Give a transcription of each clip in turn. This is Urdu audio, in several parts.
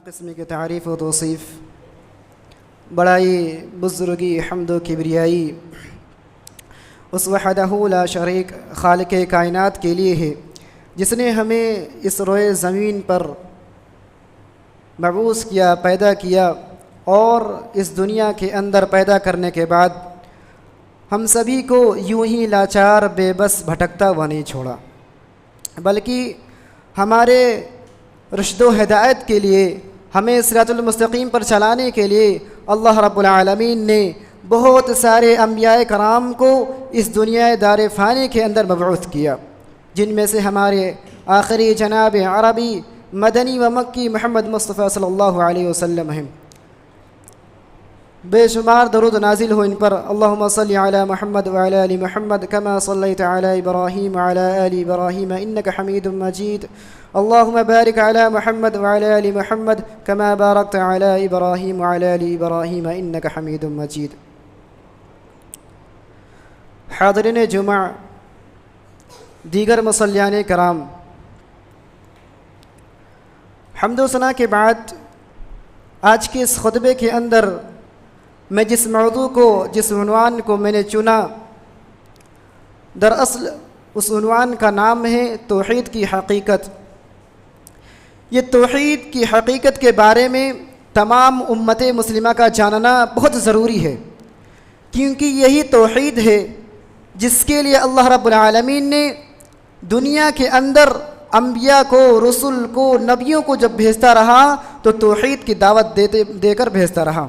قسم کی تعریف و توصیف، بڑائی، بزرگی، حمد و کبریائی اس وحدہ لا شریک خالق کائنات کے لیے ہے، جس نے ہمیں اس روئے زمین پر مبعوث کیا، پیدا کیا، اور اس دنیا کے اندر پیدا کرنے کے بعد ہم سبھی کو یوں ہی لاچار بے بس بھٹکتا ہوا نہیں چھوڑا، بلکہ ہمارے رشد و ہدایت کے لیے، ہمیں صراط المستقیم پر چلانے کے لیے اللہ رب العالمین نے بہت سارے انبیاء کرام کو اس دنیا دار فانی کے اندر مبعوث کیا، جن میں سے ہمارے آخری جناب عربی مدنی و مکی محمد مصطفیٰ صلی اللہ علیہ وسلم ہیں۔ بے شمار درود نازل ہو ان پر۔ اللہم صلی علی محمد وعلی آل محمد کما صلیت علی ابراہیم وعلی آل ابراہیم انک حمید مجید۔ اللہم بارک علی محمد وعلی آل محمد کما بارکت علی ابراہیم وعلی آل ابراہیم انک حمید مجید۔ حاضرین جمعہ، دیگر مصلیان کرام، حمد و ثنا کے بعد آج کے اس خطبے کے اندر میں جس موضوع کو، جس عنوان کو میں نے چنا، دراصل اس عنوان کا نام ہے توحید کی حقیقت۔ یہ توحید کی حقیقت کے بارے میں تمام امت مسلمہ کا جاننا بہت ضروری ہے، کیونکہ یہی توحید ہے جس کے لیے اللہ رب العالمین نے دنیا کے اندر انبیاء کو، رسول کو، نبیوں کو جب بھیجتا رہا تو توحید کی دعوت دے کر بھیجتا رہا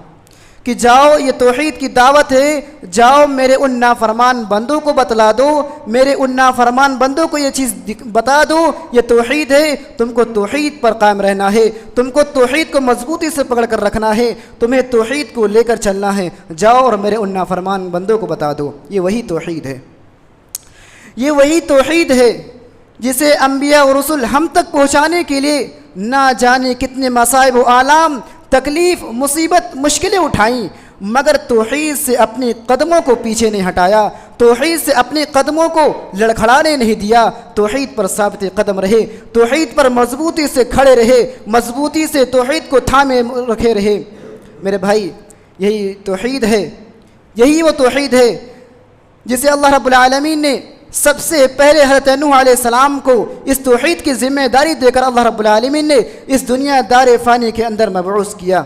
کہ جاؤ، یہ توحید کی دعوت ہے، جاؤ میرے ان نافرمان بندوں کو بتلا دو، میرے ان نافرمان بندوں کو یہ چیز بتا دو، یہ توحید ہے، تم کو توحید پر قائم رہنا ہے، تم کو توحید کو مضبوطی سے پکڑ کر رکھنا ہے، تمہیں توحید کو لے کر چلنا ہے، جاؤ اور میرے ان نافرمان بندوں کو بتا دو۔ یہ وہی توحید ہے، یہ وہی توحید ہے جسے انبیاء و رسول ہم تک پہنچانے کے لیے نہ جانے کتنے مصائب و آلام، تکلیف، مصیبت، مشکلیں اٹھائیں، مگر توحید سے اپنے قدموں کو پیچھے نہیں ہٹایا، توحید سے اپنے قدموں کو لڑکھڑانے نہیں دیا، توحید پر ثابت قدم رہے، توحید پر مضبوطی سے کھڑے رہے، مضبوطی سے توحید کو تھامے رکھے رہے۔ میرے بھائی، یہی توحید ہے، یہی وہ توحید ہے جسے اللہ رب العالمین نے سب سے پہلے حضرت نوح علیہ السلام کو اس توحید کی ذمہ داری دے کر اللہ رب العالمین نے اس دنیا دار فانی کے اندر مبعوث کیا۔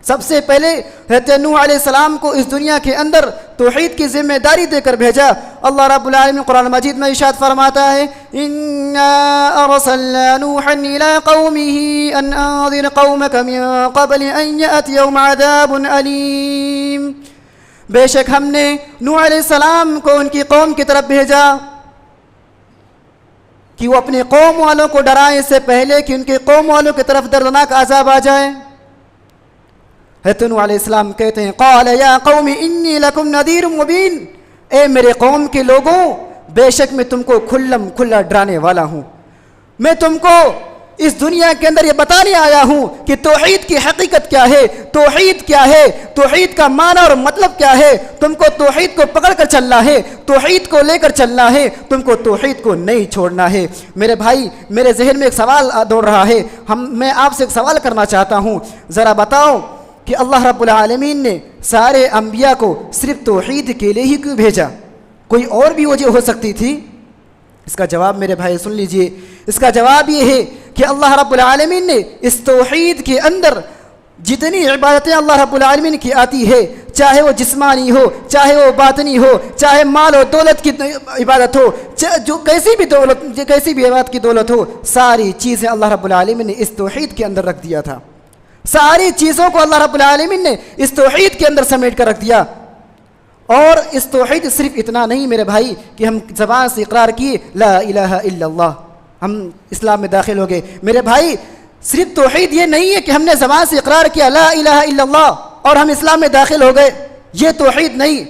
سب سے پہلے حضرت نوح علیہ السلام کو اس دنیا کے اندر توحید کی ذمہ داری دے کر بھیجا۔ اللہ رب العالمین قرآن مجید میں ارشاد فرماتا ہے، اِنَّا أَرْسَلْنَا نُوحًا إِلَىٰ قَوْمِهِ أَنْ أَنذِرْ قَوْمَكَ مِن قَبْلِ أَنْ يَأْتِيَهُمْ عَذَابٌ أَلِيمٌ۔ بے شک ہم نے نوح علیہ السلام کو ان کی قوم کی طرف بھیجا کہ وہ اپنے قوم والوں کو ڈرائیں اس سے پہلے کہ ان کے قوم والوں کی طرف دردناک عذاب آ جائے۔ حضرت نوح علیہ السلام کہتے ہیں، قال یا قوم انی لکم نذیر مبین، اے میرے قوم کے لوگوں، بے شک میں تم کو کھلم کھلا ڈرانے والا ہوں، میں تم کو اس دنیا کے اندر یہ بتانے آیا ہوں کہ توحید کی حقیقت کیا ہے، توحید کیا ہے، توحید کا معنی اور مطلب کیا ہے۔ تم کو توحید کو پکڑ کر چلنا ہے، توحید کو لے کر چلنا ہے، تم کو توحید کو نہیں چھوڑنا ہے۔ میرے بھائی، میرے ذہن میں ایک سوال دوڑ رہا ہے، میں آپ سے ایک سوال کرنا چاہتا ہوں، ذرا بتاؤ کہ اللہ رب العالمین نے سارے انبیاء کو صرف توحید کے لیے ہی کیوں بھیجا؟ کوئی اور بھی وجہ ہو سکتی تھی؟ اس کا جواب میرے بھائی سن لیجئے، اس کا جواب یہ ہے کہ اللہ رب العالمین نے اس توحید کے اندر جتنی عبادتیں اللہ رب العالمین کی آتی ہے، چاہے وہ جسمانی ہو، چاہے وہ باطنی ہو، چاہے مال و دولت کی عبادت ہو، جو کیسی بھی عبادت کی دولت ہو، ساری چیزیں اللہ رب العالمین نے اس توحید کے اندر رکھ دیا تھا۔ ساری چیزوں کو اللہ رب العالمین نے اس توحید کے اندر سمیٹ کر رکھ دیا۔ اور اس توحید صرف اتنا نہیں میرے بھائی کہ ہم زبان سے اقرار کیے لا الہ الا اللہ، ہم اسلام میں داخل ہو گئے۔ میرے بھائی، صرف توحید یہ نہیں ہے کہ ہم نے زبان سے اقرار کیا لا الہ الا اللہ اور ہم اسلام میں داخل ہو گئے، یہ توحید نہیں۔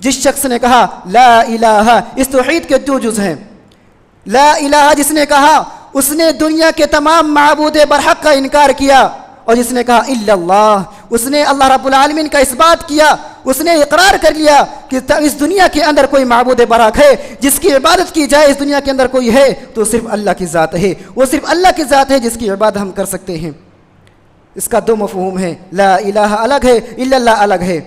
جس شخص نے کہا لا الہ، اس توحید کے دو جز ہیں۔ لا الہ جس نے کہا، اس نے دنیا کے تمام معبود برحق کا انکار کیا، اور جس نے کہا الا اللہ، اس نے اللہ رب العالمین کا اس بات کیا، اس نے اقرار کر لیا کہ اس دنیا کے اندر کوئی معبود برحق ہے جس کی عبادت کی جائے، اس دنیا کے اندر کوئی ہے تو صرف اللہ کی ذات ہے، وہ صرف اللہ کی ذات ہے جس کی عبادت ہم کر سکتے ہیں۔ اس کا دو مفہوم ہے، لا الہ الگ ہے، الا اللہ الگ ہے۔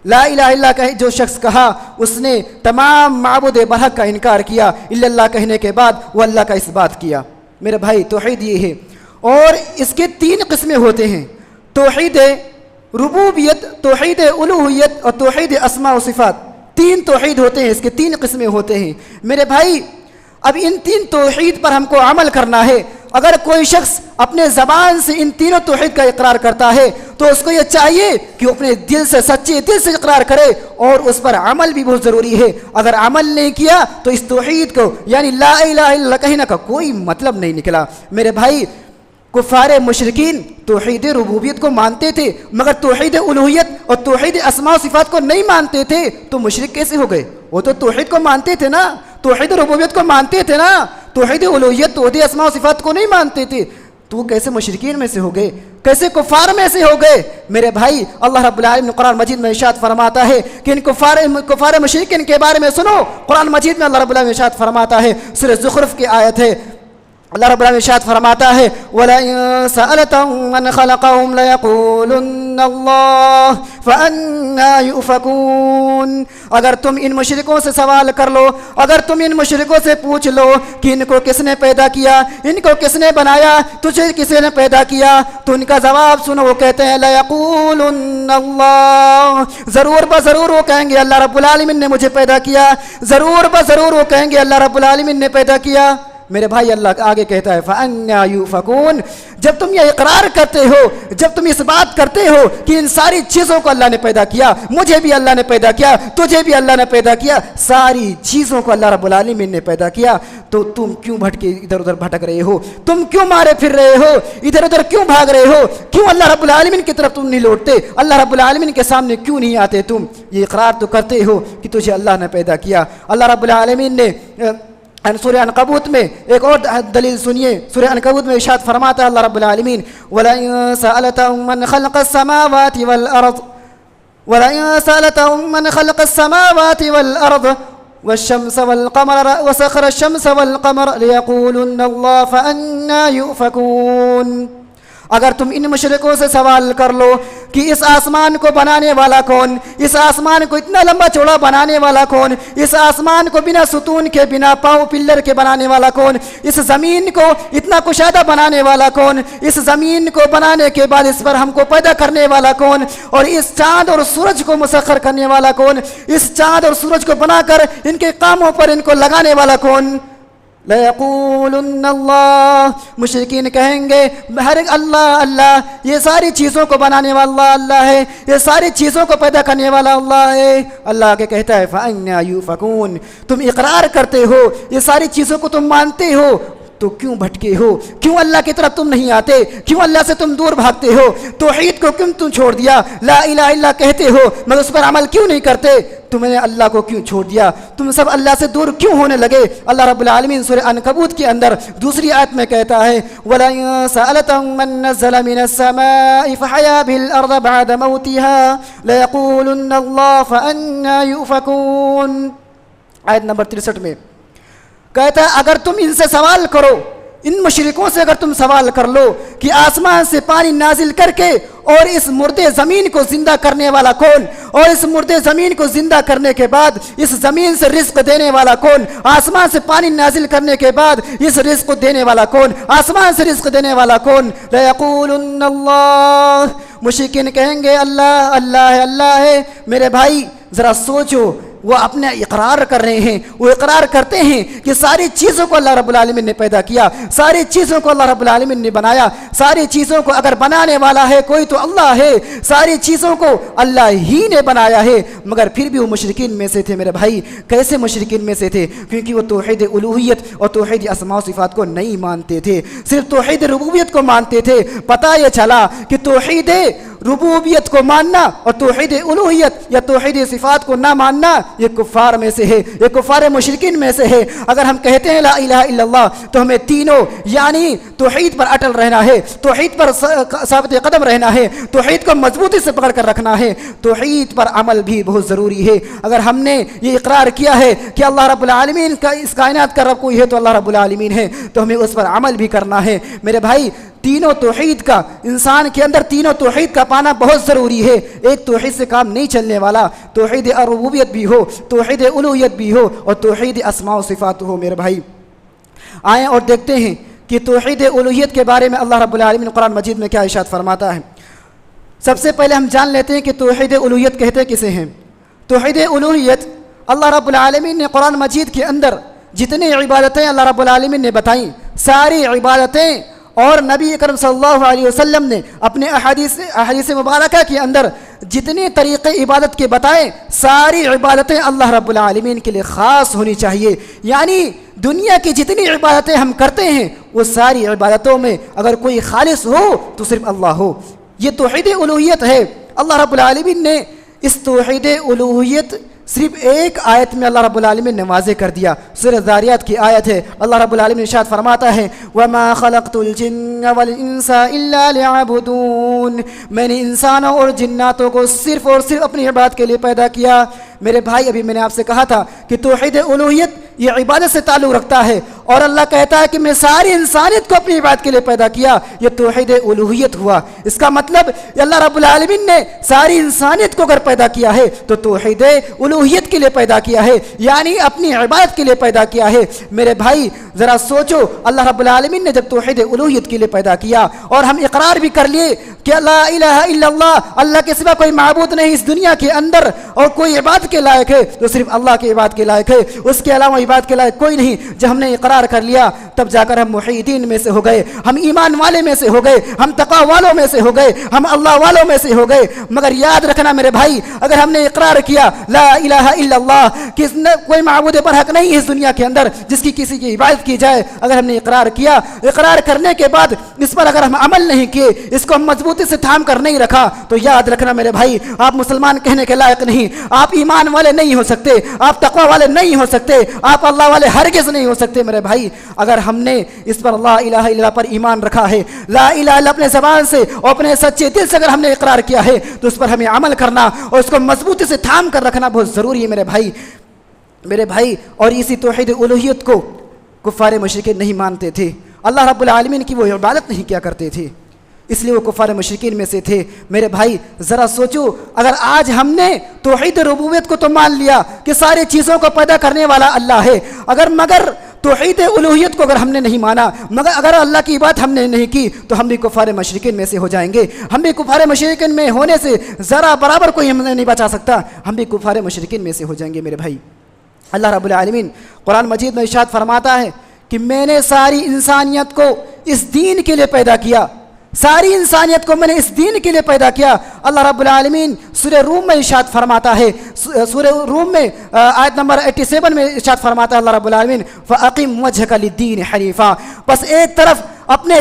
لا الہ الا اللہ کہ جو شخص کہا اس نے تمام معبود برحق کا انکار کیا، الا اللہ کہنے کے بعد وہ اللہ کا اس بات کیا۔ میرے بھائی توحید یہ ہے، اور اس کے تین قسمیں ہوتے ہیں، توحید ربوبیت، توحید الوہیت اور توحید اسماء و صفات۔ تین توحید ہوتے ہیں، اس کے تین قسمیں ہوتے ہیں۔ میرے بھائی اب ان تین توحید پر ہم کو عمل کرنا ہے۔ اگر کوئی شخص اپنے زبان سے ان تینوں توحید کا اقرار کرتا ہے تو اس کو یہ چاہیے کہ وہ اپنے دل سے، سچے دل سے اقرار کرے، اور اس پر عمل بھی بہت ضروری ہے۔ اگر عمل نہیں کیا تو اس توحید کو یعنی لا الہ الا اللہ کہنے کا کوئی مطلب نہیں نکلا۔ میرے بھائی کفار مشرکین توحید ربوبیت کو مانتے تھے مگر توحید الوہیت اور توحید اسماء و صفات کو نہیں مانتے تھے، تو مشرک کیسے ہو گئے؟ وہ تو توحید کو مانتے تھے نا، توحید ربوبیت کو مانتے تھے نا، توحید الوہیت توحید اسماء و صفات کو نہیں مانتے تھے، تو کیسے مشرکین میں سے ہو گئے؟ کیسے کفار میں سے ہو گئے؟ میرے بھائی اللہ رب العالمین قرآن مجید میں ارشاد فرماتا ہے کہ ان کفار مشرکین کے بارے میں سنو۔ قرآن مجید میں اللہ رب العالمین ارشاد فرماتا ہے، سورہ زخرف کی آیت ہے، اللہ رب العالمین ارشاد فرماتا ہے وَلَئِن سَأَلْتَهُم مَّنْ خَلَقَهُمْ لَيَقُولُنَّ اللَّهُ فَأَنَّىٰ يُؤْفَكُونَ۔ اگر تم ان مشرکوں سے سوال کر لو، اگر تم ان مشرکوں سے پوچھ لو کہ ان کو کس نے پیدا کیا، ان کو کس نے بنایا، تجھے کس نے پیدا کیا، تو ان کا جواب سنو، وہ کہتے ہیں لَيَقُولُنَّ اللَّهُ، ضرور بضرور وہ کہیں گے اللہ رب العالمین نے مجھے پیدا کیا، ضرور بضرور وہ کہیں گے اللہ رب العالمین نے پیدا کیا۔ میرے بھائی اللہ آگے کہتا ہے فَأَنَّىٰ يُؤْفَكُونَ۔ جب تم یہ اقرار کرتے ہو، جب تم اس بات کرتے ہو کہ ان ساری چیزوں کو اللہ نے پیدا کیا، مجھے بھی اللہ نے پیدا کیا، تجھے بھی اللہ نے پیدا کیا، ساری چیزوں کو اللہ رب العالمین نے پیدا کیا، تو تم کیوں ادھر ادھر بھٹک رہے ہو؟ تم کیوں مارے پھر رہے ہو؟ ادھر ادھر کیوں بھاگ رہے ہو؟ کیوں اللہ رب العالمین کی طرف تم نہیں لوٹتے؟ اللہ رب العالمین کے سامنے کیوں نہیں آتے؟ تم یہ اقرار تو کرتے ہو کہ تجھے اللہ نے پیدا کیا۔ اللہ رب العالمین نے سورہ عنکبوت میں ایک اور دلیل سنیے، سورہ عنکبوت میں ارشاد فرماتا ہے اللہ رب العالمین وَلَئِن سَأَلْتَهُم مَّنْ خَلَقَ السَّمَاوَاتِ وَالْأَرْضَ وَلَئِن سَأَلْتَهُم مَّنْ خَلَقَ السَّمَاوَاتِ وَالْأَرْضَ والشمس والقمر وسخر الشمس والقمر ليقولن الله فأنى يؤفكون۔ اگر تم ان مشرکوں سے سوال کر لو کہ اس آسمان کو بنانے والا کون، اس آسمان کو اتنا لمبا چوڑا بنانے والا کون، اس آسمان کو بنا ستون کے، بنا پاؤں پلر کے بنانے والا کون، اس زمین کو اتنا کشادہ بنانے والا کون، اس زمین کو بنانے کے بعد اس پر ہم کو پیدا کرنے والا کون، اور اس چاند اور سورج کو مسخر کرنے والا کون، اس چاند اور سورج کو بنا کر ان کے کاموں پر ان کو لگانے والا کون؟ لَيَقُولُنَّ اللَّهُ، مشرکین کہیں گے ہر ایک اللہ اللہ، یہ ساری چیزوں کو بنانے والا اللہ ہے، یہ ساری چیزوں کو پیدا کرنے والا اللہ ہے۔ اللہ کے کہتا ہے فَأَنَّىٰ يُؤْفَكُونَ، تم اقرار کرتے ہو، یہ ساری چیزوں کو تم مانتے ہو، تو کیوں بھٹکے ہو؟ کیوں اللہ کی طرف تم نہیں آتے؟ کیوں اللہ سے تم دور بھاگتے ہو؟ توحید کو کیوں تم چھوڑ دیا؟ لا الہ الا اللہ کہتے ہو مگر اس پر عمل کیوں نہیں کرتے؟ تم نے اللہ کو کیوں چھوڑ دیا؟ تم سب اللہ سے دور کیوں ہونے لگے؟ اللہ رب العالمین سورہ عنکبوت کے اندر دوسری آیت میں کہتا ہے وَلَئِن سَأَلْتَهُم مَّن نَّزَّلَ مِنَ السَّمَاءِ فَحَيَا بِهِ الْأَرْضَ بَعْدَ مَوْتِهَا لَيَقُولُنَّ اللَّهُ فَأَنَّىٰ يُؤْفَكُونَ۔ آیت نمبر 63 میں کہتا ہے اگر تم ان سے سوال کرو، ان مشرکوں سے اگر تم سوال کر لو کہ آسمان سے پانی نازل کر کے اور اس مردے زمین کو زندہ کرنے والا کون، اور اس مردے زمین کو زندہ کرنے کے بعد اس زمین سے رزق دینے والا کون، آسمان سے پانی نازل کرنے کے بعد اس رزق کو دینے والا کون، آسمان سے رزق دینے والا کون، لَيَقُولُنَّ اللَّهُ، مشرکین کہیں گے اللہ اللہ ہے، اللہ ہے۔ میرے بھائی ذرا سوچو، وہ اپنے اقرار کر رہے ہیں، وہ اقرار کرتے ہیں کہ ساری چیزوں کو اللہ رب العالمین نے پیدا کیا، ساری چیزوں کو اللہ رب العالمین نے بنایا، ساری چیزوں کو اگر بنانے والا ہے کوئی تو اللہ ہے، ساری چیزوں کو اللہ ہی نے بنایا ہے، مگر پھر بھی وہ مشرکین میں سے تھے۔ میرے بھائی کیسے مشرکین میں سے تھے؟ کیونکہ وہ توحید الوہیت اور توحید اسماء و صفات کو نہیں مانتے تھے، صرف توحید ربوبیت کو مانتے تھے۔ پتہ یہ چلا کہ توحید ربوبیت کو ماننا اور توحید الوہیت یا توحید صفات کو نہ ماننا یہ کفار میں سے ہے، یہ کفار مشرکین میں سے ہے۔ اگر ہم کہتے ہیں لا الہ الا اللہ تو ہمیں تینوں یعنی توحید پر اٹل رہنا ہے، توحید پر ثابت قدم رہنا ہے، توحید کو مضبوطی سے پکڑ کر رکھنا ہے، توحید پر عمل بھی بہت ضروری ہے۔ اگر ہم نے یہ اقرار کیا ہے کہ اللہ رب العالمین کا اس کائنات کا رب کوئی ہے تو اللہ رب العالمین ہے، تو ہمیں اس پر عمل بھی کرنا ہے۔ میرے بھائی تینوں توحید کا انسان کے اندر تینوں توحید کا پانا بہت ضروری ہے. ایک توحید سے کام نہیں چلنے والا. توحید ربوبیت بھی ہو, توحید الوہیت بھی ہو, اور توحید اسماء و صفات ہو. میرے بھائی آئیں اور دیکھتے ہیں کہ توحید الوہیت کے بارے میں اللہ رب العالمین قرآن مجید میں کیا ارشاد فرماتا ہے. سب سے پہلے ہم جان لیتے ہیں کہ توحید الوہیت کہتے کسے ہیں. توحید الوہیت اللہ رب العالمین نے قرآن مجید کے اندر جتنی عبادتیں اللہ رب العالمین نے بتائیں, ساری عبادتیں, اور نبی اکرم صلی اللہ علیہ وسلم نے اپنے احادیث مبارکہ کے اندر جتنے طریقے عبادت کے بتائیں, ساری عبادتیں اللہ رب العالمین کے لیے خاص ہونی چاہیے. یعنی دنیا کی جتنی عبادتیں ہم کرتے ہیں وہ ساری عبادتوں میں اگر کوئی خالص ہو تو صرف اللہ ہو. یہ توحید الوہیت ہے. اللہ رب العالمین نے اس توحید الوہیت صرف ایک آیت میں اللہ رب العالمین نے واضح کر دیا. سورہ ذاریات کی آیت ہے. اللہ رب العالمین ارشاد فرماتا ہے وَمَا خَلَقْتُ الْجِنَّ وَالْإِنسَ إِلَّا لِيَعْبُدُونَ, میں نے انسانوں اور جناتوں کو صرف اور صرف اپنی عبادت کے لیے پیدا کیا. میرے بھائی ابھی میں نے آپ سے کہا تھا کہ توحید الوہیت یہ عبادت سے تعلق رکھتا ہے, اور اللہ کہتا ہے کہ میں ساری انسانیت کو اپنی عبادت کے لیے پیدا کیا. یہ توحید الوہیت ہوا. اس کا مطلب اللہ رب العالمین نے ساری انسانیت کو اگر پیدا کیا ہے تو توحید الوہیت کے لیے پیدا کیا ہے, یعنی اپنی عبادت کے لیے پیدا کیا ہے. میرے بھائی ذرا سوچو, اللہ رب العالمین نے جب توحید الوہیت کے لیے پیدا کیا اور ہم اقرار بھی کر لیے کہ لا الہ الا اللہ, اللہ کے سوا کوئی معبود نہیں اس دنیا کے اندر, اور کوئی عبادت کے لائق ہے تو صرف اللہ کی عبادت کے لائق ہے, اس کے علاوہ عبادت کے لائق کوئی نہیں. جب ہم نے اقرار کر لیا تب جا کر ہم موحدین میں سے ہو گئے, ہم ایمان والے میں سے ہو گئے, ہم تقوی والوں میں سے ہو گئے, ہم اللہ والوں میں سے ہو گئے. مگر یاد رکھنا میرے بھائی, اگر ہم نے اقرار کیا لا الہ الا اللہ کہ کوئی معبود برحق نہیں ہے اس دنیا کے اندر جس کی کسی کی عبادت کی جائے, اگر ہم نے اقرار کیا, اقرار کرنے کے بعد اس پر اگر ہم عمل نہیں کیے, اس کو ہم مضبوطی سے تھام کر نہیں رکھا, تو یاد رکھنا میرے بھائی آپ مسلمان کہنے کے لائق نہیں, آپ ایمان والے نہیں ہو سکتے, آپ تقوی والے نہیں ہو سکتے, آپ اللہ والے ہرگز نہیں ہو سکتے. میرے بھائی اگر ہم نے اس پر لا الہ الا اللہ پر ایمان رکھا ہے, لا الہ الا اپنے زبان سے اور اپنے سچے دل سے اگر ہم نے اقرار کیا ہے تو اس پر ہمیں عمل کرنا اور اس کو مضبوطی سے تھام کر رکھنا بہت ضروری ہے میرے بھائی. اور اسی توحید الوہیت کو کفار مشرکین نہیں مانتے تھے, اللہ رب العالمین کی وہ عبادت نہیں کیا کرتے تھے, اس لیے وہ کفار مشرکین میں سے تھے. میرے بھائی ذرا سوچو, اگر آج ہم نے توحید ربوبیت کو تو مان لیا کہ ساری چیزوں کو پیدا کرنے والا اللہ ہے, مگر توحید الوہیت کو اگر ہم نے نہیں مانا, مگر اگر اللہ کی بات ہم نے نہیں کی, تو ہم بھی کفار مشرکین میں سے ہو جائیں گے. ہم بھی کفار مشرکین میں ہونے سے ذرا برابر کوئی ہمیں نہیں بچا سکتا, ہم بھی کفار مشرکین میں سے ہو جائیں گے. میرے بھائی اللہ رب العالمین قرآن مجید میں ارشاد فرماتا ہے کہ میں نے ساری انسانیت کو اس دین کے لیے پیدا کیا, ساری انسانیت کو میں نے اس دین کے لیے پیدا کیا. اللہ رب العالمین سورہ روم میں ارشاد فرماتا ہے, سورہ روم میں آیت نمبر 87 میں ارشاد فرماتا ہے اللہ رب العالمین فَأَقِمْ وَجْهَكَ لِلدِّينِ حَنِيفًا, بس ایک طرف اپنے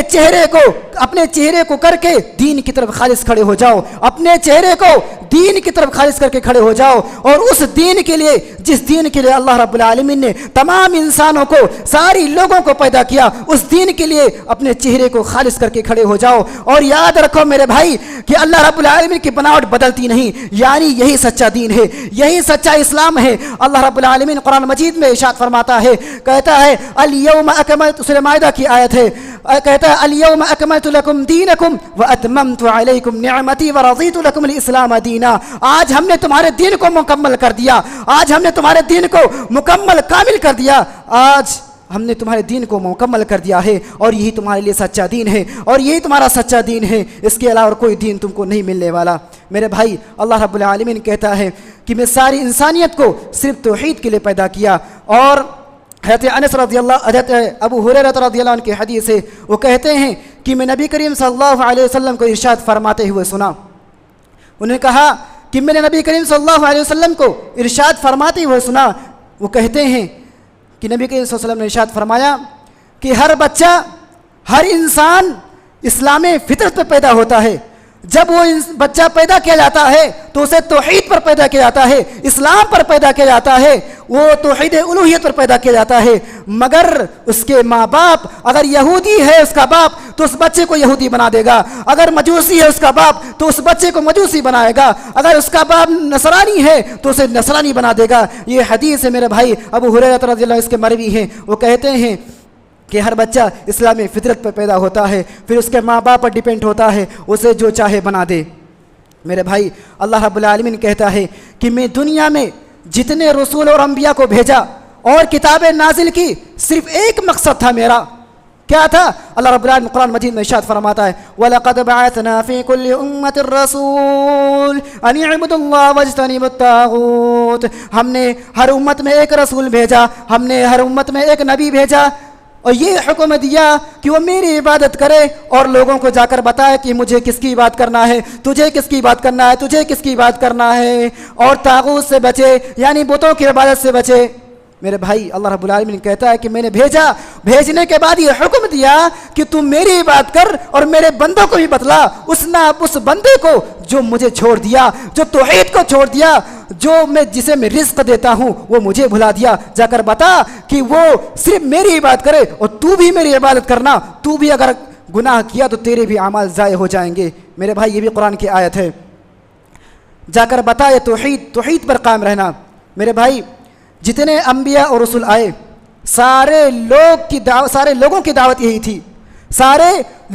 چہرے کو کر کے دین کی طرف خالص کھڑے ہو جاؤ, اپنے چہرے کو دین کی طرف خالص کر کے کھڑے ہو جاؤ, اور اس دین کے لیے جس دین کے لیے اللہ رب العالمین نے تمام انسانوں کو, ساری لوگوں کو پیدا کیا, اس دین کے لیے اپنے چہرے کو خالص کر کے کھڑے ہو جاؤ. اور یاد رکھو میرے بھائی کہ اللہ رب العالمین کی بناوٹ بدلتی نہیں, یعنی یہی سچا دین ہے, یہی سچا اسلام ہے. اللہ رب العالمین قرآن مجید میں ارشاد فرماتا ہے, کہتا ہے الیوم اکملت, سورہ مائدہ کی آیت ہے, کہتا ہے الیوم اکملت لکم دینکم واتممت علیکم نعمتی ورضیت لکم الاسلام دینا, آج ہم نے تمہارے دین کو مکمل کر دیا, آج ہم نے تمہارے دین کو مکمل کامل کر دیا, آج ہم نے تمہارے دین کو مکمل کر دیا ہے, اور یہی تمہارے لیے سچا دین ہے, اور یہی تمہارا سچا دین ہے, اس کے علاوہ کوئی دین تم کو نہیں ملنے والا. میرے بھائی اللہ رب العالمین کہتا ہے کہ میں ساری انسانیت کو صرف توحید کے لیے پیدا کیا. اور حضرت ابو ہریرہ رضی اللہ عنہ کی حدیث ہے, وہ کہتے ہیں کہ میں نبی کریم صلی اللہ علیہ وسلم کو ارشاد فرماتے ہوئے سنا. انہوں نے کہا کہ میں نے نبی کریم صلی اللہ علیہ وسلم کو ارشاد فرماتے ہوئے سنا, وہ کہتے ہیں کہ نبی کریم صلی اللہ علیہ وسلم نے ارشاد فرمایا کہ ہر بچہ, ہر انسان اسلام فطرت پہ پیدا ہوتا ہے. جب وہ بچہ پیدا کیا جاتا ہے تو اسے توحید پر پیدا کیا جاتا ہے, اسلام پر پیدا کیا جاتا ہے, وہ توحید الوہیت پر پیدا کیا جاتا ہے. مگر اس کے ماں باپ, اگر یہودی ہے اس کا باپ تو اس بچے کو یہودی بنا دے گا, اگر مجوسی ہے اس کا باپ تو اس بچے کو مجوسی بنائے گا, اگر اس کا باپ نصرانی ہے تو اسے نصرانی بنا دے گا. یہ حدیث ہے میرے بھائی, ابو ہریرہ رضی اللہ عنہ اس کے مروی ہیں. وہ کہتے ہیں کہ ہر بچہ اسلامی فطرت پر پیدا ہوتا ہے، پھر اس کے ماں باپ پر ڈیپینڈ ہوتا ہے، اسے جو چاہے بنا دے۔ میرے بھائی اللہ رب العالمین کہتا ہے کہ میں دنیا میں جتنے رسول اور انبیاء کو بھیجا اور کتابیں نازل کی، صرف ایک مقصد تھا میرا، کیا تھا؟ اللہ رب العالمین قرآن مجید میں ارشاد فرماتا ہے وَلَقَدْ بَعَثْنَا فِي كُلِّ أُمَّةٍ رَّسُولًا أَنِ اعْبُدُوا اللَّهَ وَاجْتَنِبُوا الطَّاغُوتَ، ہم نے ہر امت میں ایک رسول بھیجا، ہم نے ہر امت میں ایک نبی بھیجا اور یہ حکم دیا کہ وہ میری عبادت کرے اور لوگوں کو جا کر بتائے کہ مجھے کس کی عبادت کرنا ہے، تجھے کس کی عبادت کرنا ہے، تجھے کس کی عبادت کرنا ہے، اور طاغوت سے بچے یعنی بتوں کی عبادت سے بچے۔ میرے بھائی اللہ رب العالمین کہتا ہے کہ میں نے بھیجا، بھیجنے کے بعد یہ حکم دیا کہ تم میری عبادت کر اور میرے بندوں کو بھی بتلا، اس بندے کو جو مجھے چھوڑ دیا، جو توحید کو چھوڑ دیا، جسے میں رزق دیتا ہوں وہ مجھے بھلا دیا، جا کر بتا کہ وہ صرف میری عبادت کرے اور تو بھی میری عبادت کرنا، تو بھی اگر گناہ کیا تو تیرے بھی اعمال ضائع ہو جائیں گے۔ میرے بھائی یہ بھی قرآن کی آیت ہے، جا کر بتا یہ توحید پر قائم رہنا۔ میرے بھائی جتنے انبیاء اور رسول آئے سارے لوگوں کی دعوت یہی تھی، سارے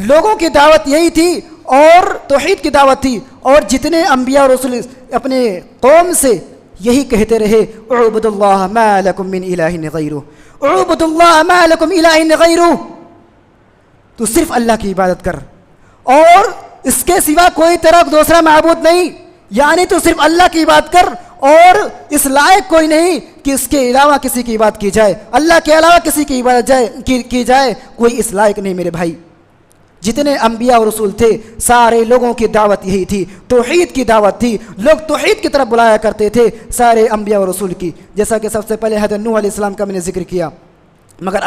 لوگوں کی دعوت یہی تھی اور توحید کی دعوت تھی، اور جتنے انبیاء اور رسول اپنے قوم سے یہی کہتے رہے اعبدوا اللہ ما لکم من الہ غیرہ، اعبدوا اللہ ما لکم الہ غیرہ، تو صرف اللہ کی عبادت کر اور اس کے سوا کوئی تیرا دوسرا معبود نہیں، یعنی تو صرف اللہ کی عبادت کر اور اس لائق کوئی نہیں کہ اس کے علاوہ کسی کی عبادت کی جائے، اللہ کے علاوہ کسی کی عبادت کی جائے، کوئی اس لائق نہیں۔ میرے بھائی جتنے انبیاء اور رسول تھے سارے لوگوں کی دعوت یہی تھی، توحید کی دعوت تھی، لوگ توحید کی طرف بلایا کرتے تھے سارے انبیاء اور رسول کی، جیسا کہ سب سے پہلے حضرت نوح علیہ السلام کا میں نے ذکر کیا۔ مگر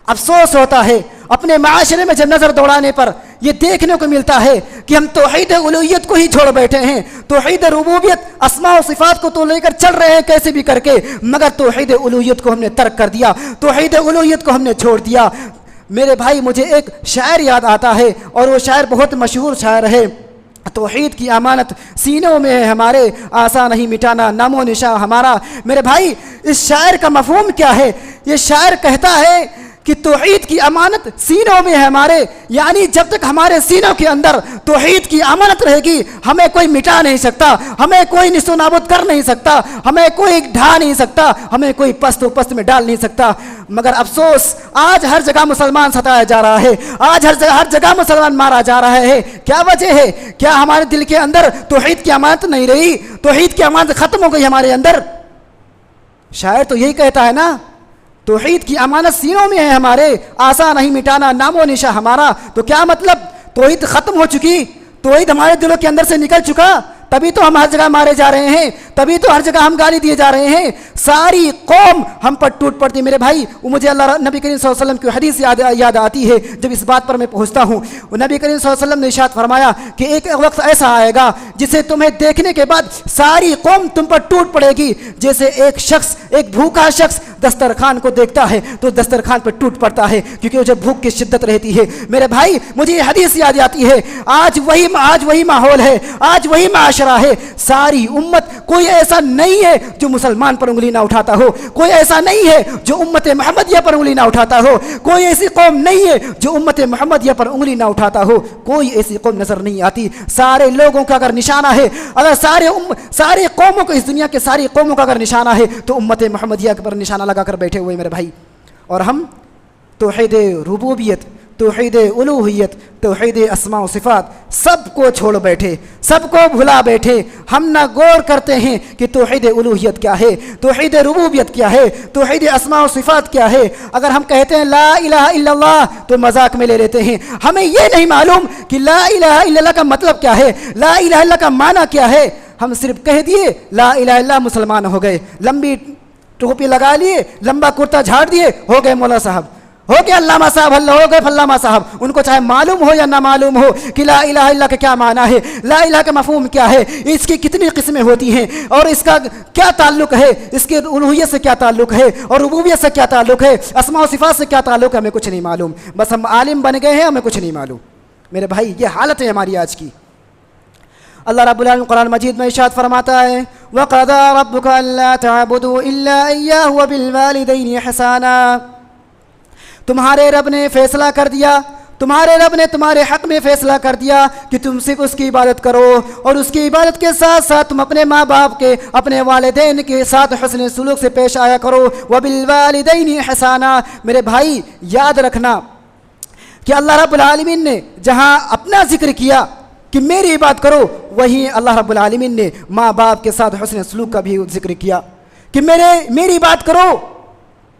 افسوس ہوتا ہے اپنے معاشرے میں جب نظر دوڑانے پر یہ دیکھنے کو ملتا ہے کہ ہم توحید الوہیت کو ہی چھوڑ بیٹھے ہیں، توحید ربوبیت اسماء و صفات کو تو لے کر چل رہے ہیں کیسے بھی کر کے، مگر توحید الوہیت کو ہم نے ترک کر دیا، توحید الوہیت کو ہم نے چھوڑ دیا۔ میرے بھائی مجھے ایک شاعر یاد آتا ہے اور وہ شاعر بہت مشہور شاعر ہے، توحید کی امانت سینوں میں ہے ہمارے، آسان نہیں مٹانا نام و نشاں ہمارا۔ میرے بھائی اس شاعر کا مفہوم کیا ہے؟ یہ شاعر کہتا ہے کہ توحید کی امانت سینوں میں ہے ہمارے، یعنی جب تک ہمارے سینوں کے اندر توحید کی امانت رہے گی ہمیں کوئی مٹا نہیں سکتا، ہمیں کوئی نشو نابود کر نہیں سکتا، ہمیں کوئی ڈھا نہیں سکتا، ہمیں کوئی پست میں ڈال نہیں سکتا۔ مگر افسوس آج ہر جگہ مسلمان ستایا جا رہا ہے، آج ہر جگہ مسلمان مارا جا رہا ہے۔ کیا وجہ ہے؟ کیا ہمارے دل کے اندر توحید کی امانت نہیں رہی؟ توحید کی امانت ختم ہو گئی ہمارے اندر؟ شاعر تو یہی کہتا ہے نا، توحید کی امانت سینوں میں ہے ہمارے، آسان نہیں مٹانا نام و نشاں ہمارا۔ تو کیا مطلب توحید ختم ہو چکی، توحید ہمارے دلوں کے اندر سے نکل چکا، تبھی تو ہم ہر جگہ مارے جا رہے ہیں، تبھی تو ہر جگہ ہم گالی دیے جا رہے ہیں، ساری قوم ہم پر ٹوٹ پڑتی۔ میرے بھائی وہ مجھے اللہ نبی کریم صلی اللہ علیہ وسلم کی حدیث یاد آتی ہے جب اس بات پر میں پہنچتا ہوں۔ وہ نبی کریم صلی اللہ علیہ وسلم نے ارشاد فرمایا کہ ایک وقت ایسا آئے گا جسے تمہیں دیکھنے کے بعد ساری قوم تم پر ٹوٹ پڑے گی، جیسے ایک بھوکا شخص دسترخوان کو دیکھتا ہے تو دسترخوان پر ٹوٹ پڑتا ہے کیونکہ وہ جب بھوک کی شدت رہتی ہے۔ میرے بھائی مجھے یہ حدیث یاد آتی ہے، آج وہی ماحول ہے، آج وہی معاشرہ ہے، ساری امت، کوئی ایسا نہیں ہے جو مسلمان پر انگلی نہ اٹھاتا ہو، کوئی ایسا نہیں ہے جو امت محمدیہ پر انگلی نہ اٹھاتا ہو، کوئی ایسی قوم نہیں ہے جو امت محمدیہ پر انگلی نہ اٹھاتا ہو، کوئی ایسی قوم نظر نہیں آتی۔ سارے لوگوں کا اگر نشانہ ہے، اگر سارے قوموں کو، اس دنیا کے ساری قوموں کا اگر نشانہ ہے تو امت محمدیہ پر نشانہ لگا کر بیٹھے ہوئے میرے بھائی۔ اور ہم توحید ربوبیت، توحید الوہیت، توحید اسماء و صفات سب کو چھوڑ بیٹھے، سب کو بھلا بیٹھے۔ ہم نہ غور کرتے ہیں کہ توحید الوہیت کیا ہے، توحید ربوبیت کیا ہے، توحید اسماء و صفات کیا ہے۔ اگر ہم کہتے ہیں لا الہ الا اللہ تو مذاق میں لے لیتے ہیں، ہمیں یہ نہیں معلوم کہ لا الہ الا اللہ کا مطلب کیا ہے، لا الہ الا اللہ کا معنی کیا ہے۔ ہم صرف کہہ دیے لا الہ الا اللہ مسلمان ہو گئے، لمبی ٹوپی لگا لیے، لمبا کرتا جھاڑ دیے، ہو گئے مولا صاحب، ہو گیا علامہ صاحب، ہو گئے فلامہ صاحب۔ ان کو چاہے معلوم ہو یا نہ معلوم ہو کہ لا الہ الا اللہ کا کیا معنی ہے، لا الہ کا مفہوم کیا ہے، اس کی کتنی قسمیں ہوتی ہیں اور اس کا کیا تعلق ہے، اس کے الوہیت سے کیا تعلق ہے اور ربوبیت سے کیا تعلق ہے، اسماء و صفات سے کیا تعلق ہے، ہمیں کچھ نہیں معلوم۔ بس ہم عالم بن گئے ہیں، ہمیں کچھ نہیں معلوم۔ میرے بھائی یہ حالت ہے ہماری آج کی۔ اللہ رب العالمین قرآن مجید میں ارشاد فرماتا ہے وَقَضَىٰ رَبُّكَ أَلَّا تَعْبُدُوا إِلَّا إِيَّاهُ وَبِالْوَالِدَيْنِ إِحْسَانًا تمہارے رب نے فیصلہ کر دیا، تمہارے رب نے تمہارے حق میں فیصلہ کر دیا کہ تم صرف اس کی عبادت کرو، اور اس کی عبادت کے ساتھ ساتھ تم اپنے ماں باپ کے، اپنے والدین کے ساتھ حسن سلوک سے پیش آیا کرو۔ وَبِالْوَالِدَيْنِ احسانا۔ میرے بھائی یاد رکھنا کہ اللہ رب العالمین نے جہاں اپنا ذکر کیا کہ میری عبادت کرو، وہیں اللہ رب العالمین نے ماں باپ کے ساتھ حسن سلوک کا بھی ذکر کیا کہ میری عبادت کرو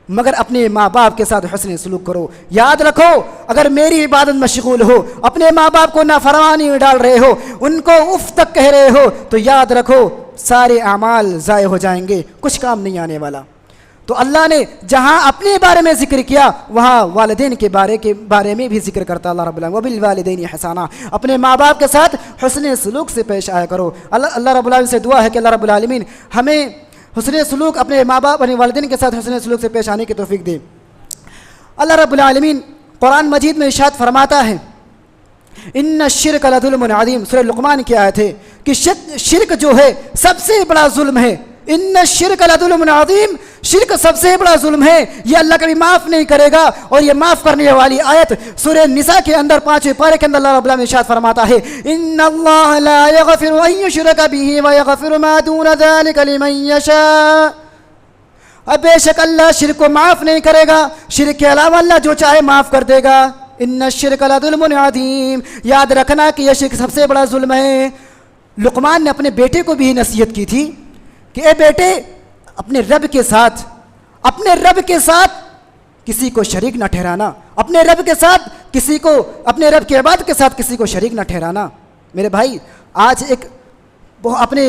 مگر اپنے ماں باپ کے ساتھ حسن سلوک کرو۔ یاد رکھو اگر میری عبادت مشغول ہو، اپنے ماں باپ کو نافرمانی میں ڈال رہے ہو، ان کو اف تک کہہ رہے ہو، تو یاد رکھو سارے اعمال ضائع ہو جائیں گے، کچھ کام نہیں آنے والا۔ تو اللہ نے جہاں اپنے بارے میں ذکر کیا وہاں والدین کے بارے میں بھی ذکر کرتا اللہ رب العالمین، وبالوالدین احسانا، اپنے ماں باپ کے ساتھ حسن سلوک سے پیش آیا کرو۔ اللہ رب العالمین سے دعا ہے کہ اللہ رب العالمین ہمیں حسن سلوک اپنے ماں باپ اپنے والدین کے ساتھ حسن سلوک سے پیش آنے کی توفیق دے۔ اللہ رب العالمین قرآن مجید میں ارشاد فرماتا ہے ان الشرک لظلم عظیم، سورہ لقمان کی آیت ہے کہ شرک جو ہے سب سے بڑا ظلم ہے۔ ان الشرک لظلم عظیم، شرک سب سے بڑا ظلم ہے، یہ اللہ کبھی معاف نہیں کرے گا۔ اور یہ معاف کرنے والی آیت سورہ نساء کے اندر 5ویں پارے کے اندر اللہ رب العالمین ارشاد فرماتا ہے ان اللہ لا یغفر ان یشرک بہ ویغفر ما دون ذلک لمن یشاء۔ اب بے شک اللہ شرک کو معاف نہیں کرے گا، شرک کے علاوہ اللہ جو چاہے معاف کر دے گا۔ ان الشرک لظلم عظیم، یاد رکھنا کہ یہ شرک سب سے بڑا ظلم ہے۔ لقمان نے اپنے بیٹے کو بھی نصیحت کی تھی کہ اے بیٹے اپنے رب کے ساتھ کسی کو شریک نہ ٹھہرانا، اپنے رب کی عبادت کے ساتھ کسی کو شریک نہ ٹھہرانا۔ میرے بھائی آج اپنے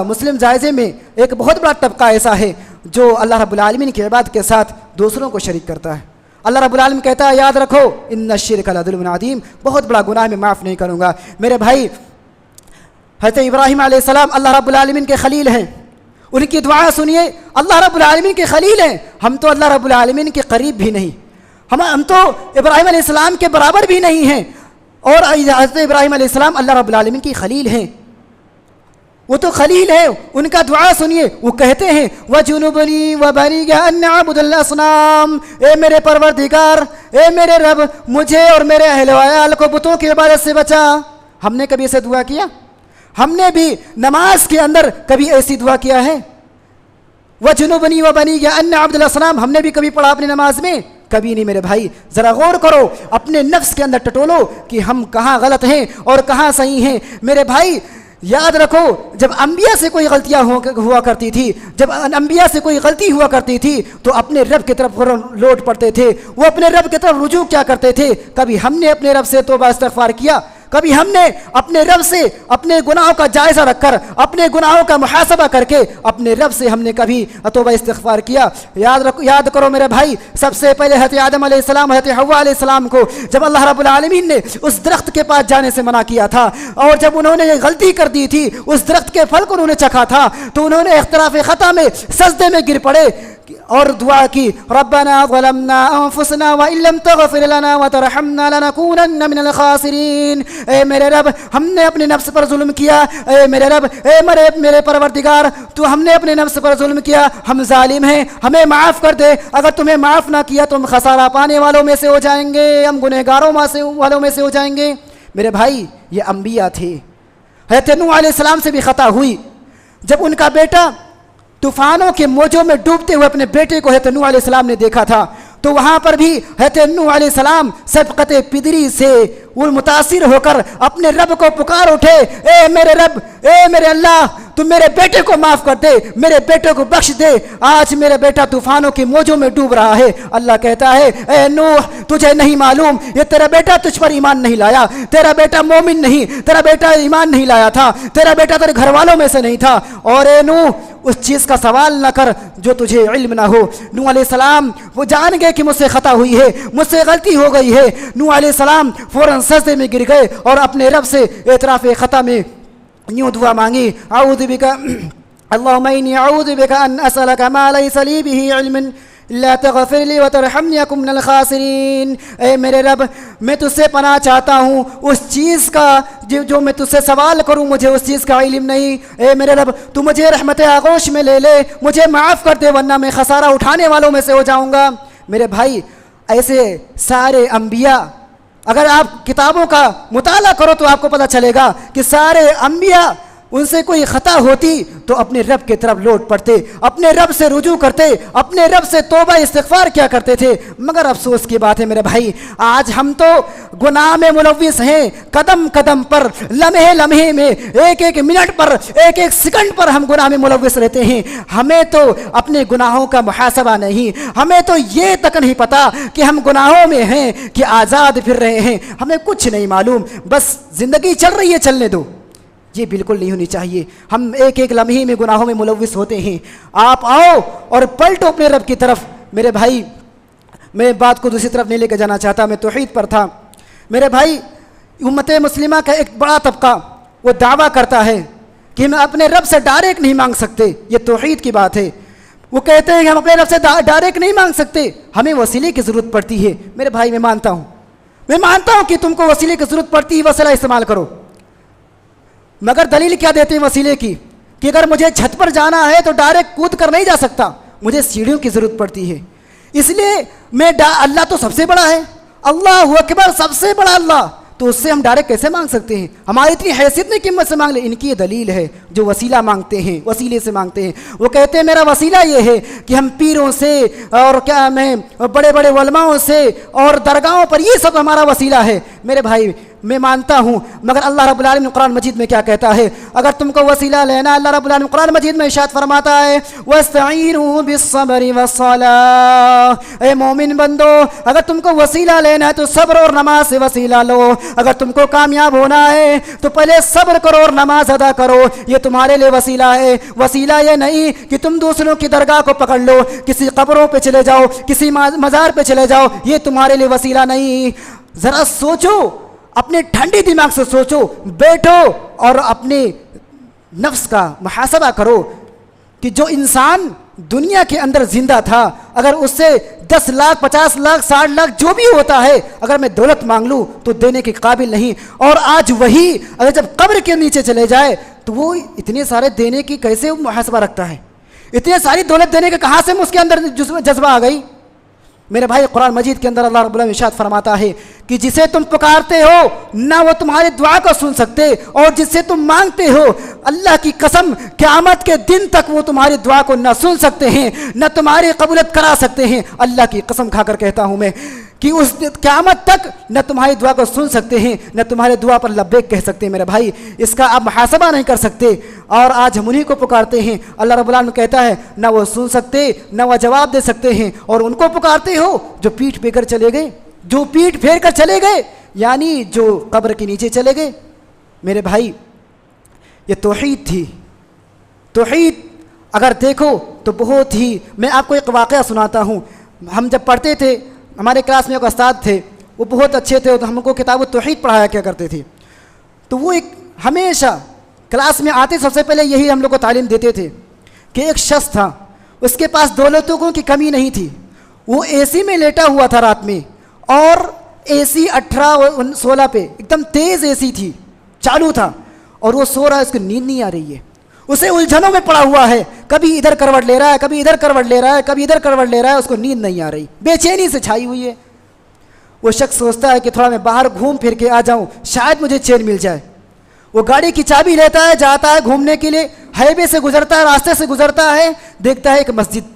مسلم جائزے میں ایک بہت بڑا طبقہ ایسا ہے جو اللہ رب العالمین کی عبادت کے ساتھ دوسروں کو شریک کرتا ہے۔ اللہ رب العالمین کہتا ہے یاد رکھو ان الشرک لظلم عظیم، بہت بڑا گناہ میں معاف نہیں کروں گا۔ میرے بھائی حضرت ابراہیم علیہ السلام اللہ رب العالمین کے خلیل ہیں، ان کی دعا سنیے، اللہ رب العالمین کے خلیل ہیں۔ ہم تو اللہ رب العالمین کے قریب بھی نہیں، ہم تو ابراہیم علیہ السلام کے برابر بھی نہیں ہیں، اور حضرت ابراہیم علیہ السلام اللہ رب العالمین کی خلیل ہیں، وہ تو خلیل ہیں۔ ان کا دعا سنیے، وہ کہتے ہیں وَجُنُبْنِي وَبَنِيَّ أَن نَعْبُدَ الْأَصْنَامَ، اے میرے پروردگار، اے میرے رب، مجھے اور میرے اہل و عیال کو بتوں کی عبادت سے بچا۔ ہم نے کبھی ایسے دعا کیا؟ ہم نے بھی نماز کے اندر کبھی ایسی دعا کیا ہے؟ وَجُنُبْنِي وَبَنِيَّ أَن نَعْبُدَ الْأَصْنَامَ ہم نے بھی کبھی پڑھا اپنی نماز میں؟ کبھی نہیں۔ میرے بھائی ذرا غور کرو، اپنے نفس کے اندر ٹٹولو کہ ہم کہاں غلط ہیں اور کہاں صحیح ہیں۔ میرے بھائی یاد رکھو جب انبیاء سے کوئی غلطیاں ہوا کرتی تھی، جب انبیاء سے کوئی غلطی ہوا کرتی تھی تو اپنے رب کی طرف لوٹ پڑتے تھے، وہ اپنے رب کی طرف رجوع کیا کرتے تھے؟ کبھی ہم نے اپنے رب سے توبہ استغفار کیا؟ کبھی ہم نے اپنے رب سے اپنے گناہوں کا جائزہ رکھ کر، اپنے گناہوں کا محاسبہ کر کے اپنے رب سے ہم نے کبھی توبہ استغفار کیا؟ یاد کرو میرے بھائی، سب سے پہلے حضرت آدم علیہ السلام، حضرت حوا علیہ السلام کو جب اللہ رب العالمین نے اس درخت کے پاس جانے سے منع کیا تھا، اور جب انہوں نے یہ غلطی کر دی تھی، اس درخت کے پھل کو انہوں نے چکھا تھا، تو انہوں نے اختراف خطا میں سجدے میں گر پڑے اور دعا کی ربنا ظلمنا انفسنا وان لم تغفر لنا وترحمنا لنكونن من الخاسرین۔ اے میرے رب ہم نے اپنے نفس پر ظلم کیا، اے میرے رب، اے میرے پروردگار، تو ہم نے اپنے نفس پر ظلم کیا، ہم ظالم ہیں، ہمیں معاف کر دے۔ اگر تمہیں معاف نہ کیا تو ہم خسارہ پانے والوں میں سے ہو جائیں گے، ہم گنہگاروں والوں میں سے ہو جائیں گے۔ میرے بھائی یہ انبیاء تھے۔ حضرت نوح علیہ السلام سے بھی خطا ہوئی، جب ان کا بیٹا طوفانوں کے موجوں میں ڈوبتے ہوئے اپنے بیٹے کو حضرت نوح علیہ السلام نے دیکھا تھا، تو وہاں پر بھی حضرت نوح علیہ السلام سبقت پدری سے وہ متاثر ہو کر اپنے رب کو پکار اٹھے، اے میرے رب، اے میرے اللہ، تو میرے بیٹے کو معاف کر دے، میرے بیٹے کو بخش دے، آج میرا بیٹا طوفانوں کے موجوں میں ڈوب رہا ہے۔ اللہ کہتا ہے اے نوح تجھے نہیں معلوم، یہ تیرا بیٹا تجھ پر ایمان نہیں لایا، تیرا بیٹا مومن نہیں، تیرا بیٹا ایمان نہیں لایا تھا، تیرا بیٹا تیرے گھر والوں میں سے نہیں تھا، اور اے نوح اس چیز کا سوال نہ کر جو تجھے علم نہ ہو۔ نوح علیہ السلام وہ جان گئے کہ مجھ سے خطا ہوئی ہے، مجھ سے غلطی ہو گئی ہے۔ نوح علیہ السلام فوراً سجدے میں گر گئے اور اپنے رب سے اعتراف خطا میں یوں دعا مانگی، اعوذ بک اللہم انی اعوذ بک ان اسألک ما لیس لی بہ علم لا تغفر لی وترحمنی اکن من الخاسرین۔ اے میرے رب میں تجھ سے پناہ چاہتا ہوں اس چیز کا جو میں تجھ سے سوال کروں مجھے اس چیز کا علم نہیں۔ اے میرے رب تو مجھے رحمت آغوش میں لے لے، مجھے معاف کر دے ورنہ میں خسارہ اٹھانے والوں میں سے ہو جاؤں گا۔ میرے بھائی ایسے سارے انبیاء، اگر آپ کتابوں کا مطالعہ کرو تو آپ کو پتہ چلے گا کہ سارے انبیاء ان سے کوئی خطا ہوتی تو اپنے رب کی طرف لوٹ پڑتے، اپنے رب سے رجوع کرتے، اپنے رب سے توبہ استغفار کیا کرتے تھے۔ مگر افسوس کی بات ہے میرے بھائی، آج ہم تو گناہ میں ملوث ہیں، قدم قدم پر، لمحے لمحے میں، ایک ایک منٹ پر، ایک ایک سیکنڈ پر ہم گناہ میں ملوث رہتے ہیں۔ ہمیں تو اپنے گناہوں کا محاسبہ نہیں، ہمیں تو یہ تک نہیں پتا کہ ہم گناہوں میں ہیں کہ آزاد پھر رہے ہیں، ہمیں کچھ نہیں معلوم، بس زندگی چل رہی ہے، چلنے دو۔ یہ بالکل نہیں ہونی چاہیے۔ ہم ایک ایک لمحے میں گناہوں میں ملوث ہوتے ہیں۔ آپ آؤ اور پلٹو اپنے رب کی طرف۔ میرے بھائی، میں بات کو دوسری طرف نہیں لے کے جانا چاہتا، میں توحید پر تھا۔ میرے بھائی، امت مسلمہ کا ایک بڑا طبقہ وہ دعویٰ کرتا ہے کہ ہم اپنے رب سے ڈائریکٹ نہیں مانگ سکتے، یہ توحید کی بات ہے۔ وہ کہتے ہیں کہ ہم اپنے رب سے ڈائریکٹ نہیں مانگ سکتے، ہمیں وسیلے کی ضرورت پڑتی ہے۔ میرے بھائی، میں مانتا ہوں کہ تم کو وسیلے کی ضرورت پڑتی ہے، وسیلہ استعمال کرو، مگر دلیل کیا دیتے ہیں وسیلے کی کہ اگر مجھے چھت پر جانا ہے تو ڈائریکٹ کود کر نہیں جا سکتا، مجھے سیڑھیوں کی ضرورت پڑتی ہے۔ اس لیے اللہ تو سب سے بڑا ہے، اللہ اکبر، سب سے بڑا اللہ، تو اس سے ہم ڈائریکٹ کیسے مانگ سکتے ہیں؟ ہماری اتنی حیثیت نہیں قیمت سے مانگ لے۔ ان کی یہ دلیل ہے جو وسیلہ مانگتے ہیں، وسیلے سے مانگتے ہیں۔ وہ کہتے ہیں میرا وسیلہ یہ ہے کہ ہم پیروں سے اور کیا میں بڑے بڑے علماؤں سے اور درگاہوں پر، یہ سب ہمارا وسیلہ ہے۔ میرے بھائی، میں مانتا ہوں، مگر اللہ رب العالمین قرآن مجید میں کیا کہتا ہے؟ اگر تم کو وسیلہ لینا، اللہ رب العالمین قرآن مجید میں ارشاد فرماتا ہے وَاسْتَعِينُوا بِالصَّبْرِ وَالصَّلَاةِ، اے مومن بندو، اگر تم کو وسیلہ لینا ہے تو صبر اور نماز سے وسیلہ لو۔ اگر تم کو کامیاب ہونا ہے تو پہلے صبر کرو اور نماز ادا کرو، یہ تمہارے لیے وسیلہ ہے۔ وسیلہ یہ نہیں کہ تم دوسروں کی درگاہ کو پکڑ لو، کسی قبروں پہ چلے جاؤ، کسی مزار پہ چلے جاؤ، یہ تمہارے لیے وسیلہ نہیں۔ ذرا سوچو، اپنے ٹھنڈی دماغ سے سوچو، بیٹھو اور اپنے نفس کا محاسبہ کرو کہ جو انسان دنیا کے اندر زندہ تھا، اگر اس سے 10 لاکھ 50 لاکھ 60 لاکھ جو بھی ہوتا ہے، اگر میں دولت مانگ لوں تو دینے کے قابل نہیں، اور آج وہی اگر جب قبر کے نیچے چلے جائے تو وہ اتنے سارے دینے کی کیسے محاسبہ رکھتا ہے؟ اتنے ساری دولت دینے کے کہاں سے اس کے اندر جذبہ آ گئی؟ میرے بھائی، قرآن مجید کے اندر اللہ رب العالمین ارشاد فرماتا ہے کہ جسے تم پکارتے ہو نہ وہ تمہاری دعا کو سن سکتے، اور جس سے تم مانگتے ہو اللہ کی قسم قیامت کے دن تک وہ تمہاری دعا کو نہ سن سکتے ہیں، نہ تمہاری قبولیت کرا سکتے ہیں۔ اللہ کی قسم کھا کر کہتا ہوں میں کہ اس قیامت تک نہ تمہاری دعا کو سن سکتے ہیں، نہ تمہارے دعا پر لبیک کہہ سکتے ہیں۔ میرے بھائی، اس کا آپ محاسبہ نہیں کر سکتے، اور آج ہم انہیں کو پکارتے ہیں۔ اللہ رب العالمین کہتا ہے نہ وہ سن سکتے، نہ وہ جواب دے سکتے ہیں، اور ان کو پکارتے ہو جو پیٹھ پھیر کر چلے گئے، جو پیٹھ پھیر کر چلے گئے، یعنی جو قبر کے نیچے چلے گئے۔ میرے بھائی، یہ توحید تھی۔ توحید اگر دیکھو تو بہت ہی، میں آپ کو ایک واقعہ سناتا ہوں۔ ہم جب پڑھتے تھے، ہمارے کلاس میں ایک استاد تھے، وہ بہت اچھے تھے، ہم کو کتاب التوحید پڑھایا کیا کرتے تھے۔ تو وہ ایک ہمیشہ کلاس میں آتے سب سے پہلے یہی ہم لوگ کو تعلیم دیتے تھے کہ ایک شخص تھا، اس کے پاس دولتوں کی کمی نہیں تھی، وہ اے سی میں لیٹا ہوا تھا رات میں، اور اے سی 18-16 پہ ایک دم تیز اے سی تھی، چالو تھا، اور وہ سو رہا ہے، اس کو نیند نہیں آ رہی ہے، اسے الجھنوں میں پڑا ہوا ہے، کبھی ادھر کروٹ لے رہا ہے، کبھی ادھر کروٹ لے رہا ہے، کبھی ادھر کروٹ لے رہا ہے، اس کو نیند نہیں آ رہی، بے چینی سے چھائی ہوئی ہے۔ وہ شخص سوچتا ہے کہ تھوڑا میں باہر گھوم پھر کے آ جاؤں، شاید مجھے چین مل جائے۔ وہ گاڑی کی چابی لیتا ہے، جاتا ہے گھومنے کے لیے، ہائی وے سے گزرتا ہے، راستے سے گزرتا ہے، دیکھتا ہے ایک مسجد،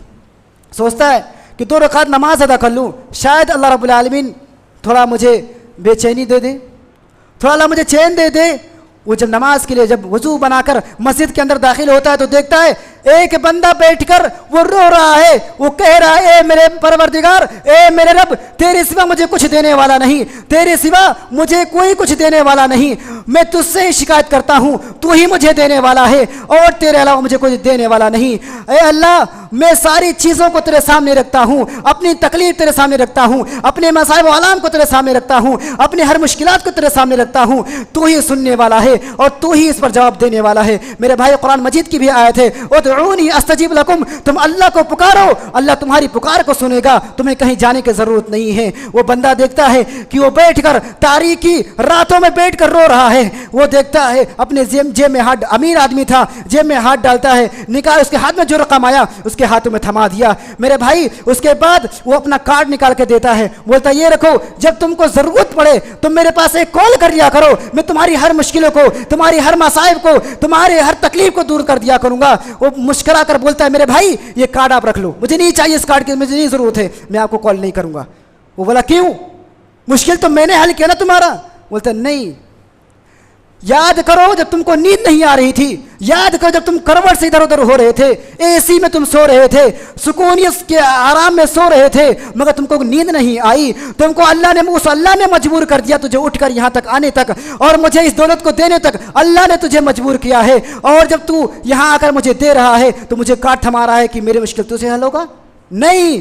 سوچتا ہے کہ 2 رکعت نماز ادا کر لوں، شاید اللہ رب العالمین تھوڑا مجھے بے چینی دے دے، تھوڑا اللہ مجھے چین دے دے۔ وہ جب نماز کے لیے جب وضو بنا کر مسجد کے اندر داخل ہوتا ہے تو دیکھتا ہے ایک بندہ بیٹھ کر وہ رو رہا ہے، وہ کہہ رہا ہے اے میرے پروردگار، اے میرے رب، تیرے سوا مجھے کچھ دینے والا نہیں، تیرے سوا مجھے کوئی کچھ دینے والا نہیں، میں تجھ سے ہی شکایت کرتا ہوں، تو ہی مجھے دینے والا ہے اور تیرے علاوہ مجھے کوئی دینے والا نہیں۔ اے اللہ، میں ساری چیزوں کو تیرے سامنے رکھتا ہوں، اپنی تکلیف تیرے سامنے رکھتا ہوں، اپنے مصائب و آلام کو تیرے سامنے رکھتا ہوں، اپنے ہر مشکلات کو تیرے سامنے رکھتا ہوں، تو ہی سننے والا ہے اور تو ہی اس پر جواب دینے والا ہے۔ میرے بھائی، قرآن مجید کی بھی آیت ہے ادعونی استجیب لکم، تم اللہ کو پکارو، اللہ تمہاری پکار کو سنے گا، تمہیں کہیں جانے کی ضرورت نہیں ہے۔ وہ بندہ دیکھتا ہے کہ وہ بیٹھ کر تاریکی راتوں میں بیٹھ کر رو رہا ہے، وہ دیکھتا ہے اپنے جیب میں ہاتھ، امیر آدمی تھا، جیب میں ہاتھ ڈالتا ہے، نکال، اس کے ہاتھ میں جو رقم آیا اس کے ہاتھوں میں تھما دیا میرے بھائی۔ اس کے بعد وہ اپنا کارڈ نکال کے دیتا ہے، بولتا ہے یہ رکھو، جب تم کو ضرورت پڑے تم میرے پاس ایک کال کر لیا کرو، میں تمہاری ہر مشکلوں کو، تمہاری ہر مصائب کو، تمہارے ہر تکلیف کو دور کر دیا کروں گا۔ وہ مسکرا کر بولتا ہے میرے بھائی یہ کارڈ آپ رکھ لو، مجھے نہیں چاہیے اس کارڈ کی، مجھے نہیں ضرورت ہے، میں آپ کو کال نہیں کروں گا۔ وہ بولا کیوں؟ مشکل تو میں نے حل کیا نا تمہارا۔ بولتا ہے نہیں، یاد کرو جب تم کو نیند نہیں آ رہی تھی، یاد کرو جب تم کروٹ سے ادھر ادھر ہو رہے تھے، اے سی میں تم سو رہے تھے، سکونیت کے آرام میں سو رہے تھے، مگر تم کو نیند نہیں آئی، تم کو اللہ نے مجبور کر دیا تجھے اٹھ کر یہاں تک آنے تک، اور مجھے اس دولت کو دینے تک اللہ نے تجھے مجبور کیا ہے، اور جب تو یہاں آ کر مجھے دے رہا ہے تو مجھے کاٹ تھما رہا ہے کہ میرے مشکل تجھے حل ہوگا؟ نہیں،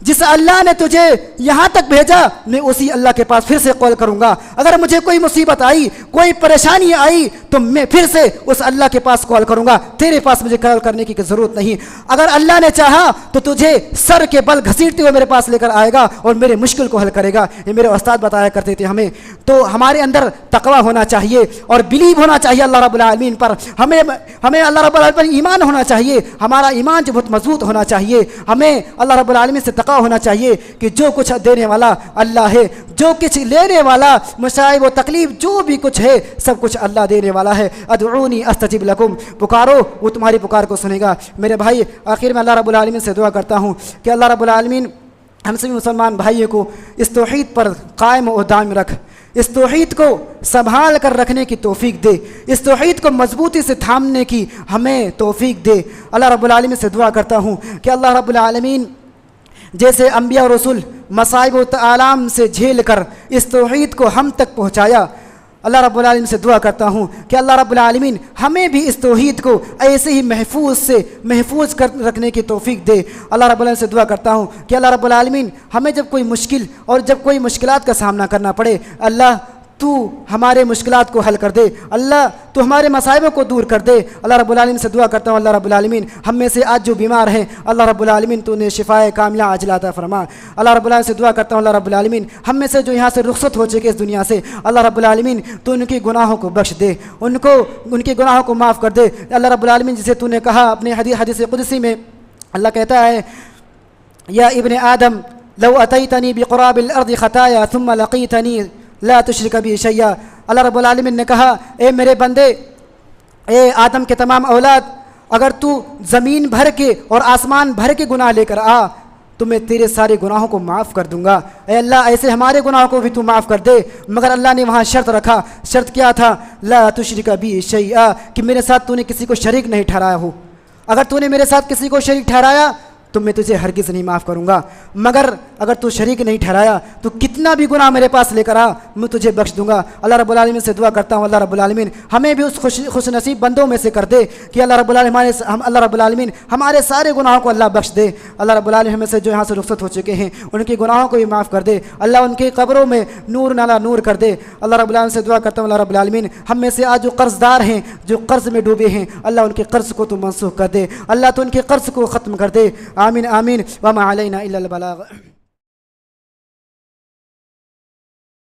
جس اللہ نے تجھے یہاں تک بھیجا میں اسی اللہ کے پاس پھر سے کال کروں گا۔ اگر مجھے کوئی مصیبت آئی، کوئی پریشانی آئی تو میں پھر سے اس اللہ کے پاس کال کروں گا، تیرے پاس مجھے کال کرنے کی ضرورت نہیں۔ اگر اللہ نے چاہا تو تجھے سر کے بل گھسیٹتے ہوئے میرے پاس لے کر آئے گا اور میرے مشکل کو حل کرے گا۔ یہ میرے استاد بتایا کرتے تھے ہمیں۔ تو ہمارے اندر تقوی ہونا چاہیے اور بلیو ہونا چاہیے اللہ رب العالمین پر، ہمیں اللہ رب العالمین پر ایمان ہونا چاہیے، ہمارا ایمان جو بہت مضبوط ہونا چاہیے۔ ہمیں اللہ رب العالمین سے ہونا چاہیے کہ جو کچھ دینے والا اللہ ہے، جو کچھ لینے والا، مصائب و تکلیف جو بھی کچھ ہے سب کچھ اللہ دینے والا ہے۔ ادعونی استجب لکم، پکارو وہ تمہاری پکار کو سنے گا۔ میرے بھائی آخر میں اللہ رب العالمین سے دعا کرتا ہوں کہ اللہ رب العالمین ہم سبھی مسلمان بھائیوں کو اس توحید پر قائم و دائم رکھ، اس توحید کو سنبھال کر رکھنے کی توفیق دے، اس توحید کو مضبوطی سے تھامنے کی ہمیں توفیق دے۔ اللہ رب العالمین سے دعا کرتا ہوں کہ اللہ رب العالمین جیسے انبیاء و رسول مصائب و آلام سے جھیل کر اس توحید کو ہم تک پہنچایا، اللہ رب العالمین سے دعا کرتا ہوں کہ اللہ رب العالمین ہمیں بھی اس توحید کو ایسے ہی محفوظ کر رکھنے کی توفیق دے۔ اللہ رب العالمین سے دعا کرتا ہوں کہ اللہ رب العالمین ہمیں جب کوئی مشکل اور جب کوئی مشکلات کا سامنا کرنا پڑے، اللہ تو ہمارے مشکلات کو حل کر دے، اللہ تو ہمارے مصائبوں کو دور کر دے۔ اللہ رب العالمین سے دعا کرتا ہوں اللہ رب العالمین ہم میں سے آج جو بیمار ہیں اللہ رب العالمین تو انہیں شفائے کاملہ عاجلہ عطا فرما۔ اللہ رب العالمین سے دعا کرتا ہوں اللہ رب العالمین ہم میں سے جو یہاں سے رخصت ہو چکے اس دنیا سے، اللہ رب العالمین تو ان کے گناہوں کو بخش دے، ان کے گناہوں کو معاف کر دے۔ اللہ رب العالمین جسے تو نے کہا اپنے حدیث قدسی میں، اللہ کہتا ہے یا ابن آدم لو اتیتنی بقراب الارض خطایا ثم لقیتنی لا تشرک بی شیئا۔ اللہ رب العالمین نے کہا اے میرے بندے، اے آدم کے تمام اولاد، اگر تو زمین بھر کے اور آسمان بھر کے گناہ لے کر آ تو میں تیرے سارے گناہوں کو معاف کر دوں گا۔ اے اللہ ایسے ہمارے گناہوں کو بھی تو معاف کر دے۔ مگر اللہ نے وہاں شرط رکھا، شرط کیا تھا؟ لا تشرک بی شیئا، کہ میرے ساتھ تو نے کسی کو شریک نہیں ٹھہرایا ہو۔ اگر تو نے میرے ساتھ کسی کو شریک ٹھہرایا تو میں تجھے ہرگز نہیں معاف کروں گا، مگر اگر تو شریک نہیں ٹھہرایا تو کتنا بھی گناہ میرے پاس لے کر آ میں تجھے بخش دوں گا۔ اللہ رب العالمین سے دعا کرتا ہوں اللہ رب العالمین ہمیں بھی اس خوش نصیب بندوں میں سے کر دے کہ اللہ رب العالمین ہمارے سارے گناہوں کو اللہ بخش دے۔ اللہ رب العالمین ہمیں سے جو یہاں سے رخصت ہو چکے ہیں ان کے گناہوں کو بھی معاف کر دے، اللہ ان کی قبروں میں نور نالا نور کر دے۔ اللہ رب العالمین سے دعا کرتا ہوں اللہ رب العالمین ہم میں سے آج جو قرض دار ہیں، جو قرض میں ڈوبے ہیں، اللہ ان کے قرض کو تو منسوخ کر دے، اللہ تو ان کے قرض کو ختم کر دے۔ آمین آمین۔ وما علینا الا البلاغ۔